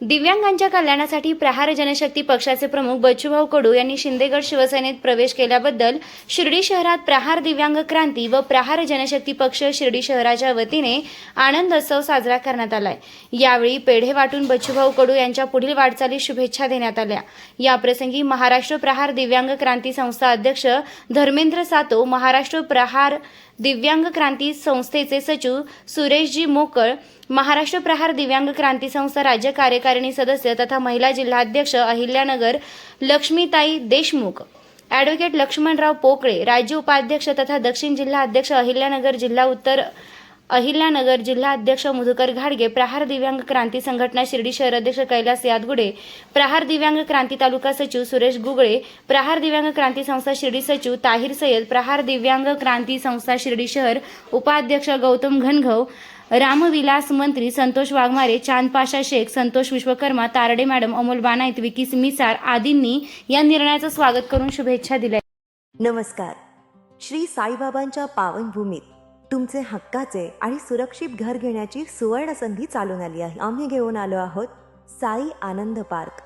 दिव्यांगांच्या कल्याणासाठी प्रहार जनशक्ती पक्षाचे प्रमुख बच्चूभाऊ कडू यांनी शिंदेगड शिवसेनेत प्रवेश केल्याबद्दल शिर्डी शहरात प्रहार दिव्यांग क्रांती व प्रहार जनशक्ती पक्ष शिर्डी शहराच्या वतीने आनंदोत्सव साजरा करण्यात आलाय। यावेळी पेढे वाटून बच्चूभाऊ कडू यांच्या पुढील वाटचालीस शुभेच्छा देण्यात आल्या। याप्रसंगी महाराष्ट्र प्रहार दिव्यांग क्रांती संस्था अध्यक्ष धर्मेंद्र सातो, महाराष्ट्र प्रहार दिव्यांग क्रांती संस्थेचे सचिव सुरेशजी मोकळ, महाराष्ट्र प्रहार दिव्यांग क्रांती संस्था राज्य कार्यकारिणी सदस्य तथा महिला जिल्हाध्यक्ष अहिल्यानगर लक्ष्मीताई देशमुख, ॲडव्होकेट लक्ष्मणराव पोकळे, राज्य उपाध्यक्ष तथा दक्षिण जिल्हा अध्यक्ष अहिल्यानगर जिल्हा उत्तर अहिल्यानगर जिल्हा अध्यक्ष मधुकर घाडगे, प्रहार दिव्यांग क्रांती संघटना शिर्डी शहर अध्यक्ष कैलास यादगुडे, प्रहार दिव्यांग क्रांती तालुका सचिव सुरेश गुगळे, प्रहार दिव्यांग क्रांती संस्था शिर्डी सचिव ताहिर सय्यद, प्रहार दिव्यांग क्रांती संस्था शिर्डी शहर उपाध्यक्ष गौतम घनघव, रामविलास मंत्री संतोष वाघमारे, चांदपाशा शेख, संतोष विश्वकर्मा, तारडे मॅडम, अमोल बानाईत, विकीस मिसार आदींनी या निर्णयाचं स्वागत करून शुभेच्छा दिल्या। नमस्कार। श्री साईबाबांच्या पावनभूमीत तुमचे हक्काचे आणि सुरक्षित घर घेण्याची सुवर्ण संधी चालून आली आहे। आम्ही घेऊन आलो आहोत साई आनंद पार्क।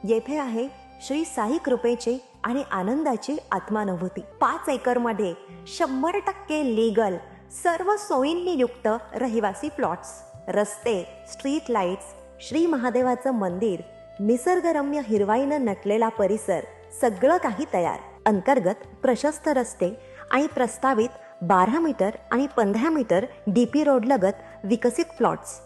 येथे आहे श्री साई कृपेची आणि आनंदाची आत्मानुभूती। 5 एकरमध्ये 100% लीगल सर्व सोयींनी युक्त रहिवासी प्लॉट्स, रस्ते, स्ट्रीट लाईट्स, श्री महादेवाचं मंदिर, निसर्गरम्य हिरवाईनं नटलेला परिसर, सगळं काही तयार। अंतर्गत प्रशस्त रस्ते आणि प्रस्तावित 12 मीटर आणि 15 मीटर DP रोड लगत विकसित प्लॉट्स।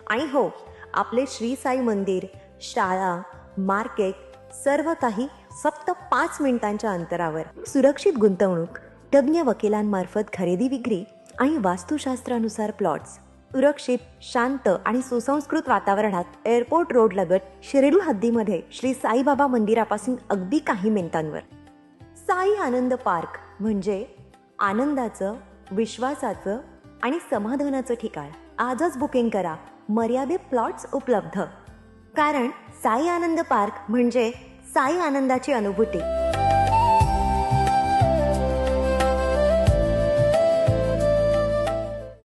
आणि हो, आपले श्री साई मंदिर, शाळा, मार्केट सर्व काही फक्त 5 मिनिटांच्या अंतरावर। सुरक्षित गुंतवणूक, तज्ञ वकिलांमार्फत खरेदी विक्री आणि वास्तुशास्त्रानुसार प्लॉट्स, सुरक्षित, शांत आणि सुसंस्कृत वातावरणात एअरपोर्ट रोड लगत शिर्डी हद्दीमध्ये श्री साईबाबा मंदिरापासून अगदी काही मिनिटांवर। साई आनंद पार्क म्हणजे आनंदाचं, विश्वासाचं आणि समाधानाचं ठिकाण। आजच बुकिंग करा। मर्यादित प्लॉट्स उपलब्ध। कारण साई आनंद पार्क म्हणजे साई आनंदाची अनुभूती।